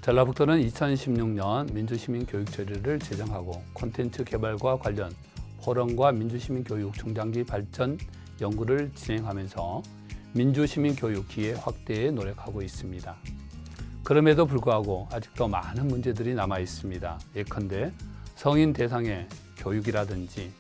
전라북도는 2016년 민주시민교육조례를 제정하고 콘텐츠 개발과 관련 포럼과 민주시민교육 중장기 발전 연구를 진행하면서 민주시민교육 기회 확대에 노력하고 있습니다. 그럼에도 불구하고 아직도 많은 문제들이 남아 있습니다. 예컨대 성인 대상의 교육이라든지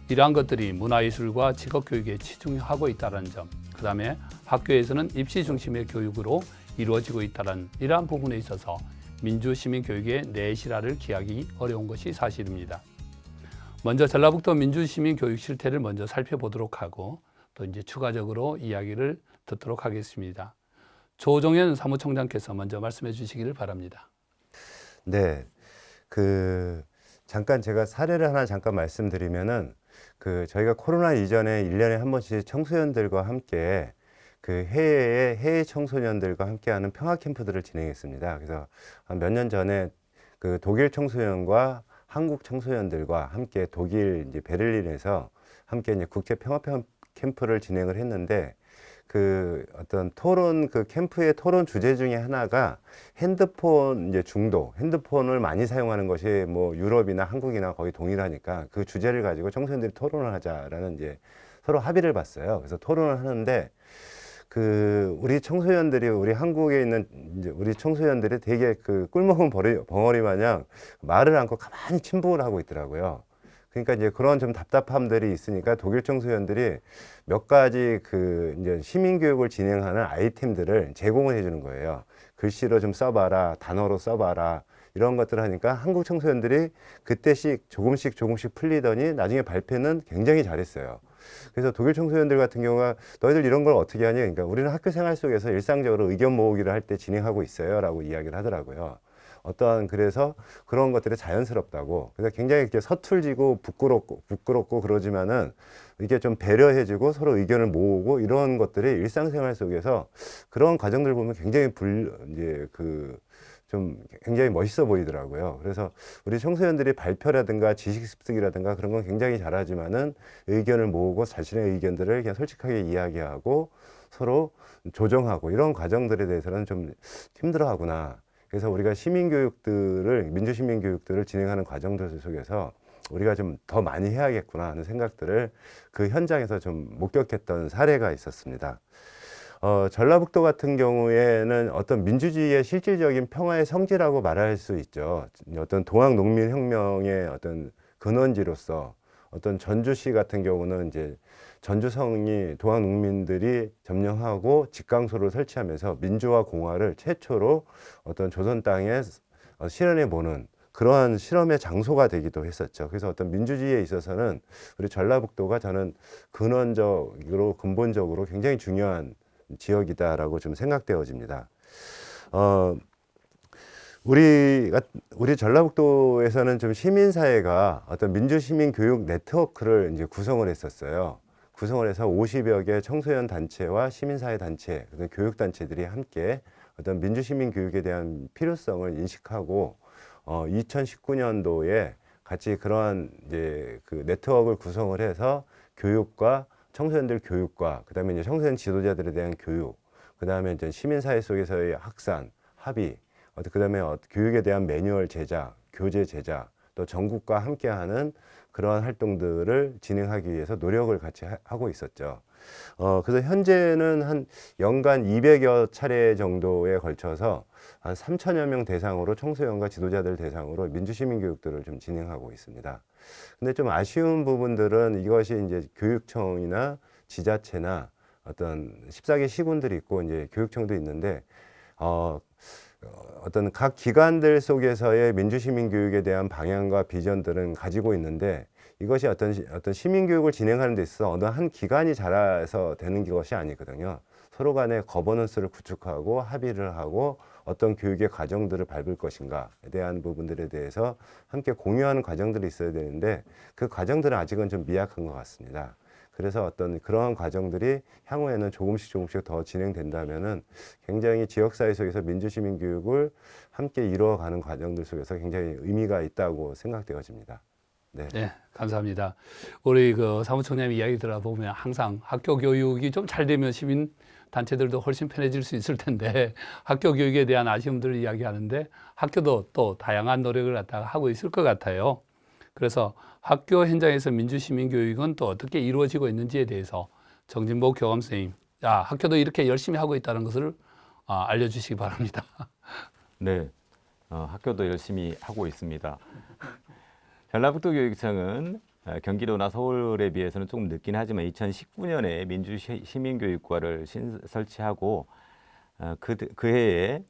이러한 것들이 문화예술과 직업교육에 치중하고 있다는 점, 그 다음에 학교에서는 입시 중심의 교육으로 이루어지고 있다는 이러한 부분에 있어서 민주시민교육의 내실화를 기하기 어려운 것이 사실입니다. 먼저 전라북도 민주시민교육 실태를 먼저 살펴보도록 하고 또 이제 추가적으로 이야기를 듣도록 하겠습니다. 조정현 사무총장께서 먼저 말씀해 주시기를 바랍니다. 네, 잠깐 제가 사례를 하나 잠깐 말씀드리면은 저희가 코로나 이전에 1년에 한 번씩 청소년들과 함께 해외 청소년들과 함께하는 평화 캠프들을 진행했습니다. 그래서 몇 년 전에 독일 청소년과 한국 청소년들과 함께 독일 이제 베를린에서 함께 이제 국제 평화 캠프를 진행을 했는데 어떤 토론 캠프의 토론 주제 중에 하나가 핸드폰 이제 중독, 핸드폰을 많이 사용하는 것이 뭐 유럽이나 한국이나 거의 동일하니까 그 주제를 가지고 청소년들이 토론을 하자라는 이제 서로 합의를 봤어요. 그래서 토론을 하는데 우리 청소년들이 우리 한국에 있는 이제 우리 청소년들이 되게 꿀먹은 벙어리 마냥 말을 않고 가만히 침묵을 하고 있더라고요. 그러니까 이제 그런 좀 답답함들이 있으니까 독일 청소년들이 몇 가지 이제 시민교육을 진행하는 아이템들을 제공을 해주는 거예요. 글씨로 좀 써봐라, 단어로 써봐라, 이런 것들을 하니까 한국 청소년들이 그때씩 조금씩 풀리더니 나중에 발표는 굉장히 잘했어요. 그래서 독일 청소년들 같은 경우가 너희들 이런 걸 어떻게 하냐, 그러니까 우리는 학교 생활 속에서 일상적으로 의견 모으기를 할 때 진행하고 있어요 라고 이야기를 하더라고요. 그래서 그런 것들이 자연스럽다고. 그래서 굉장히 이렇게 서툴지고 부끄럽고 그러지만은 이게 좀 배려해주고 서로 의견을 모으고 이런 것들이 일상생활 속에서 그런 과정들 보면 굉장히 좀 굉장히 멋있어 보이더라고요. 그래서 우리 청소년들이 발표라든가 지식 습득이라든가 그런 건 굉장히 잘하지만은 의견을 모으고 자신의 의견들을 그냥 솔직하게 이야기하고 서로 조정하고 이런 과정들에 대해서는 좀 힘들어하구나. 그래서 우리가 민주시민교육들을 진행하는 과정들 속에서 우리가 좀 더 많이 해야겠구나 하는 생각들을 그 현장에서 좀 목격했던 사례가 있었습니다. 전라북도 같은 경우에는 어떤 민주주의의 실질적인 평화의 성지라고 말할 수 있죠. 어떤 동학농민혁명의 어떤 근원지로서 어떤 전주시 같은 경우는 이제 전주성이 동학농민들이 점령하고 직강소를 설치하면서 민주화 공화를 최초로 어떤 조선 땅에 실현해 보는 그러한 실험의 장소가 되기도 했었죠. 그래서 어떤 민주주의에 있어서는 우리 전라북도가 저는 근본적으로 굉장히 중요한 지역이다라고 좀 생각되어집니다. 우리 전라북도에서는 좀 시민사회가 어떤 민주시민 교육 네트워크를 이제 구성을 했었어요. 구성을 해서 50여 개 청소년 단체와 시민사회 단체, 교육단체들이 함께 어떤 민주시민 교육에 대한 필요성을 인식하고 2019년도에 같이 그러한 이제 네트워크를 구성을 해서 교육과 청소년들 교육과 그다음에 이제 청소년 지도자들에 대한 교육, 그다음에 이제 시민사회 속에서의 확산, 합의, 그다음에 교육에 대한 매뉴얼 제작, 교재 제작, 또 전국과 함께하는 그러한 활동들을 진행하기 위해서 노력을 같이 하고 있었죠. 그래서 현재는 한 연간 200여 차례 정도에 걸쳐서 한 3천여 명 대상으로 청소년과 지도자들 대상으로 민주시민 교육들을 좀 진행하고 있습니다. 근데 좀 아쉬운 부분들은 이것이 이제 교육청이나 지자체나 어떤 14개 시군들이 있고 이제 교육청도 있는데 어떤 각 기관들 속에서의 민주시민 교육에 대한 방향과 비전들은 가지고 있는데 이것이 어떤 시민 교육을 진행하는 데 있어서 어느 한 기관이 잘해서 되는 것이 아니거든요. 서로 간에 거버넌스를 구축하고 합의를 하고 어떤 교육의 과정들을 밟을 것인가에 대한 부분들에 대해서 함께 공유하는 과정들이 있어야 되는데 그 과정들은 아직은 좀 미약한 것 같습니다. 그래서 어떤 그러한 과정들이 향후에는 조금씩 더 진행된다면은 굉장히 지역사회 속에서 민주시민 교육을 함께 이루어가는 과정들 속에서 굉장히 의미가 있다고 생각되어집니다. 네. 네, 감사합니다. 우리 사무총장님 이야기 들어보면 항상 학교 교육이 좀 잘 되면 시민 단체들도 훨씬 편해질 수 있을 텐데 학교 교육에 대한 아쉬움들을 이야기하는데 학교도 또 다양한 노력을 갖다가 하고 있을 것 같아요. 그래서 학교 현장에서 민주시민 교육은 또 어떻게 이루어지고 있는지에 대해서 정진복 교감 선생님, 학교도 이렇게 열심히 하고 있다는 것을 알려주시기 바랍니다. 네, 학교도 열심히 하고 있습니다. 전라북도 교육청은 경기도나 서울에 비해서는 조금 늦긴 하지만 2019년에 민주시민교육과를 설치하고 그 해에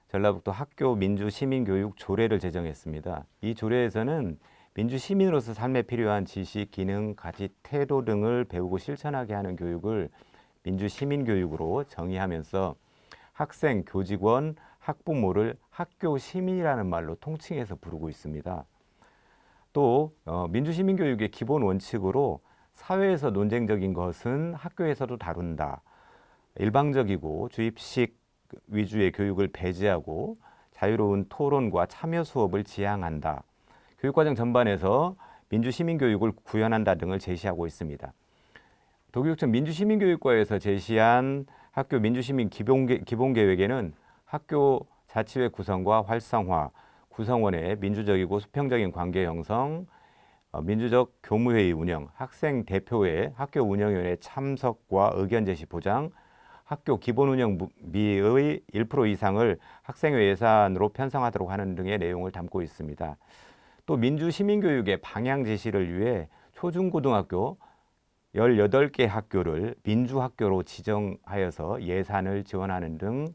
전라북도 학교 민주시민교육 조례를 제정했습니다. 이 조례에서는 민주시민으로서 삶에 필요한 지식, 기능, 가치, 태도 등을 배우고 실천하게 하는 교육을 민주시민교육으로 정의하면서 학생, 교직원, 학부모를 학교 시민이라는 말로 통칭해서 부르고 있습니다. 또 민주시민교육의 기본 원칙으로 사회에서 논쟁적인 것은 학교에서도 다룬다. 일방적이고 주입식 위주의 교육을 배제하고 자유로운 토론과 참여 수업을 지향한다. 교육과정 전반에서 민주시민교육을 구현한다 등을 제시하고 있습니다. 도교육청 민주시민교육과에서 제시한 학교 민주시민 기본계획에는 학교 자치회 구성과 활성화, 구성원의 민주적이고 수평적인 관계 형성, 민주적 교무회의 운영, 학생 대표회, 학교 운영위원회 참석과 의견 제시 보장, 학교 기본 운영비의 1% 이상을 학생회 예산으로 편성하도록 하는 등의 내용을 담고 있습니다. 또 민주시민교육의 방향 제시를 위해 초중고등학교 18개 학교를 민주학교로 지정하여서 예산을 지원하는 등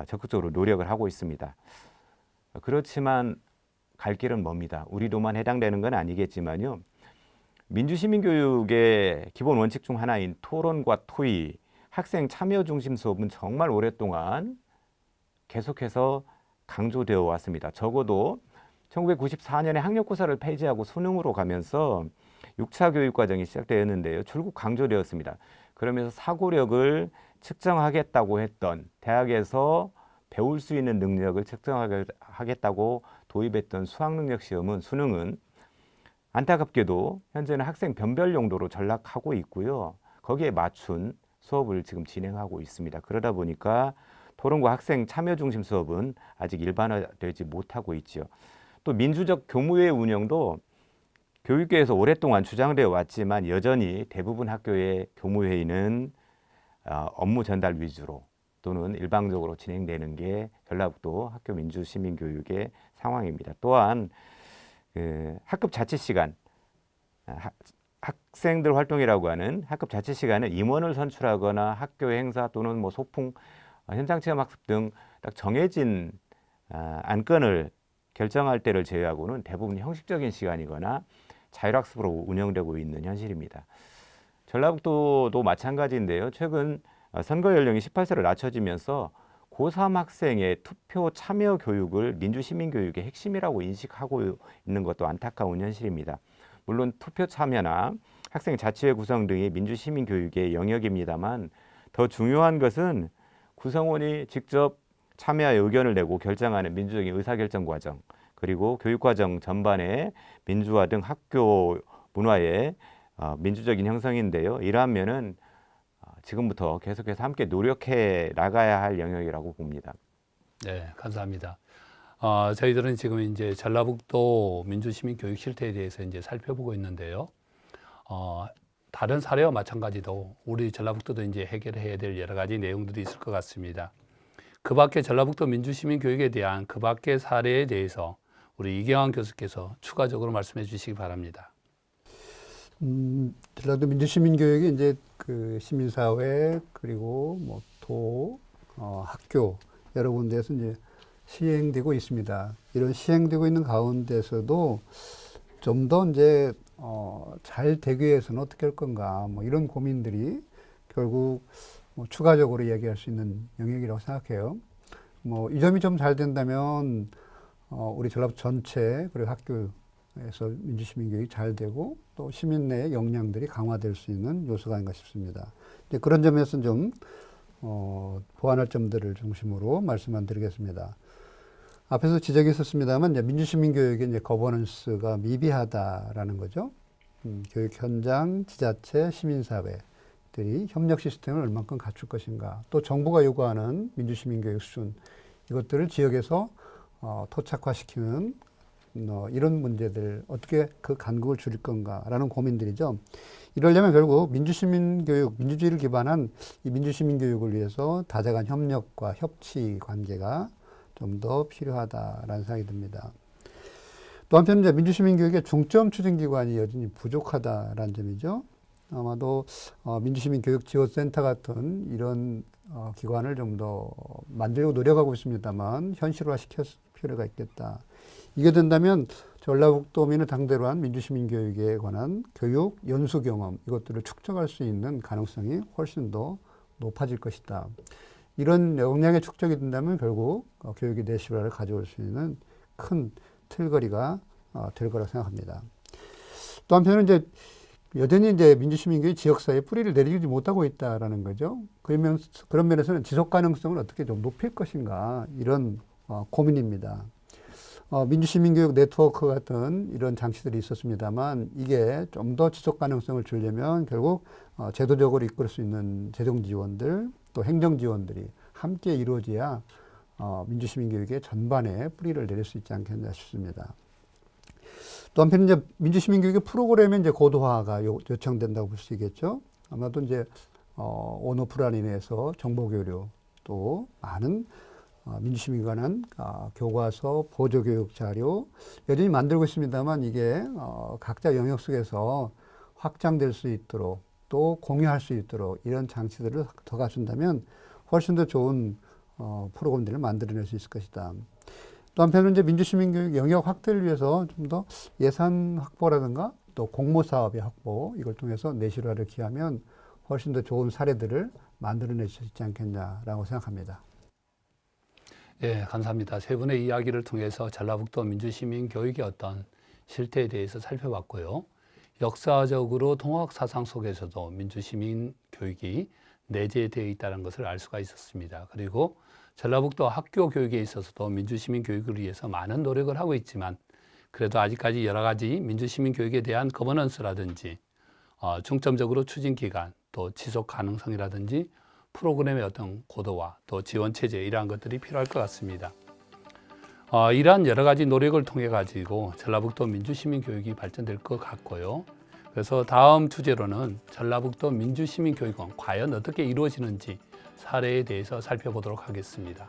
적극적으로 노력을 하고 있습니다. 그렇지만 갈 길은 멉니다. 우리도만 해당되는 건 아니겠지만요. 민주시민교육의 기본 원칙 중 하나인 토론과 토의, 학생 참여 중심 수업은 정말 오랫동안 계속해서 강조되어 왔습니다. 적어도 1994년에 학력고사를 폐지하고 수능으로 가면서 6차 교육과정이 시작되었는데요. 줄곧 강조되었습니다. 그러면서 사고력을 측정하겠다고 했던 대학에서 배울 수 있는 능력을 측정하겠다고 도입했던 수학능력시험은 수능은 안타깝게도 현재는 학생 변별 용도로 전락하고 있고요. 거기에 맞춘 수업을 지금 진행하고 있습니다. 그러다 보니까 토론과 학생 참여 중심 수업은 아직 일반화되지 못하고 있죠. 또 민주적 교무회 운영도 교육계에서 오랫동안 주장되어 왔지만 여전히 대부분 학교의 교무회의는 업무 전달 위주로 또는 일방적으로 진행되는 게 전라북도 학교 민주시민교육의 상황입니다. 또한 학급 자치 시간, 학생들 활동이라고 하는 학급 자치 시간은 임원을 선출하거나 학교 행사 또는 소풍, 현장 체험 학습 등 딱 정해진 안건을 결정할 때를 제외하고는 대부분 형식적인 시간이거나 자율학습으로 운영되고 있는 현실입니다. 전라북도도 마찬가지인데요. 최근 선거 연령이 18세로 낮춰지면서 고3 학생의 투표 참여 교육을 민주시민교육의 핵심이라고 인식하고 있는 것도 안타까운 현실입니다. 물론 투표 참여나 학생 자치회 구성 등이 민주시민교육의 영역입니다만 더 중요한 것은 구성원이 직접 참여하여 의견을 내고 결정하는 민주적인 의사결정 과정, 그리고 교육과정 전반의 민주화 등 학교 문화의 민주적인 형성인데요. 이러한 면은 지금부터 계속해서 함께 노력해 나가야 할 영역이라고 봅니다. 네, 감사합니다. 저희들은 지금 이제 전라북도 민주시민 교육 실태에 대해서 이제 살펴보고 있는데요. 다른 사례와 마찬가지로 우리 전라북도도 이제 해결해야 될 여러 가지 내용들이 있을 것 같습니다. 그 밖에 전라북도 민주시민 교육에 대한 그 밖의 사례에 대해서 우리 이경환 교수께서 추가적으로 말씀해 주시기 바랍니다. 전라도 민주시민 교육이 이제 그 시민사회 그리고 학교 여러 군데에서 이제 시행되고 있습니다. 이런 시행되고 있는 가운데서도 좀 더 이제 잘 되기 위해서는 어떻게 할 건가 이런 고민들이 결국 추가적으로 이야기할 수 있는 영역이라고 생각해요. 이 점이 좀 잘 된다면 우리 전라북도 전체 그리고 학교에서 민주시민교육이 잘 되고 또 시민 내의 역량들이 강화될 수 있는 요소가 아닌가 싶습니다. 이제 그런 점에서는 좀 보완할 점들을 중심으로 말씀만 드리겠습니다. 앞에서 지적이 있었습니다만 이제 민주시민교육의 이제 거버넌스가 미비하다라는 거죠. 교육 현장, 지자체, 시민사회 교육들이 협력 시스템을 얼만큼 갖출 것인가, 또 정부가 요구하는 민주시민교육 수준, 이것들을 지역에서 토착화시키는 이런 문제들, 어떻게 그 간극을 줄일 건가라는 고민들이죠. 이러려면 결국 민주시민교육, 민주주의를 기반한 이 민주시민교육을 위해서 다자간 협력과 협치 관계가 좀 더 필요하다라는 생각이 듭니다. 또 한편 이제 민주시민교육의 중점 추진기관이 여전히 부족하다라는 점이죠. 아마도 민주시민교육지원센터 같은 이런 기관을 좀 더 만들려고 노력하고 있습니다만 현실화시킬 필요가 있겠다. 이게 된다면 전라북도민을 상대로 한 민주시민교육에 관한 교육, 연수 경험 이것들을 축적할 수 있는 가능성이 훨씬 더 높아질 것이다. 이런 역량의 축적이 된다면 결국 교육의 내실화를 가져올 수 있는 큰 틀거리가 될 거라고 생각합니다. 또 한편은 이제 여전히 이제 민주시민교육이 지역사회에 뿌리를 내리지 못하고 있다라는 거죠. 그런 면에서는 지속 가능성을 어떻게 좀 높일 것인가 이런 고민입니다. 민주시민교육 네트워크 같은 이런 장치들이 있었습니다만 이게 좀 더 지속 가능성을 주려면 결국 제도적으로 이끌 수 있는 재정 지원들 또 행정 지원들이 함께 이루어져야 민주시민교육의 전반에 뿌리를 내릴 수 있지 않겠나 싶습니다. 또 한편 이제 민주시민교육의 프로그램의 이제 고도화가 요청된다고 볼 수 있겠죠. 아마도 이제 언어 불안 인해서 정보 교류 또 많은 민주시민에 관한 교과서, 보조교육 자료 여전히 만들고 있습니다만 이게 각자 영역 속에서 확장될 수 있도록 또 공유할 수 있도록 이런 장치들을 더 갖춘다면 훨씬 더 좋은 프로그램들을 만들어낼 수 있을 것이다. 또 한편으로 이제 민주시민교육 영역 확대를 위해서 좀 더 예산 확보라든가 또 공모사업의 확보 이걸 통해서 내실화를 기하면 훨씬 더 좋은 사례들을 만들어낼 수 있지 않겠냐라고 생각합니다. 예, 감사합니다. 세 분의 이야기를 통해서 전라북도 민주시민 교육의 어떤 실태에 대해서 살펴봤고요. 역사적으로 통학 사상 속에서도 민주시민 교육이 내재되어 있다는 것을 알 수가 있었습니다. 그리고 전라북도 학교 교육에 있어서도 민주시민 교육을 위해서 많은 노력을 하고 있지만 그래도 아직까지 여러 가지 민주시민 교육에 대한 거버넌스라든지 중점적으로 추진 기간 또 지속 가능성이라든지 프로그램의 어떤 고도화 또 지원 체제 이러한 것들이 필요할 것 같습니다. 이러한 여러 가지 노력을 통해 가지고 전라북도 민주시민 교육이 발전될 것 같고요. 그래서 다음 주제로는 전라북도 민주시민 교육은 과연 어떻게 이루어지는지 사례에 대해서 살펴보도록 하겠습니다.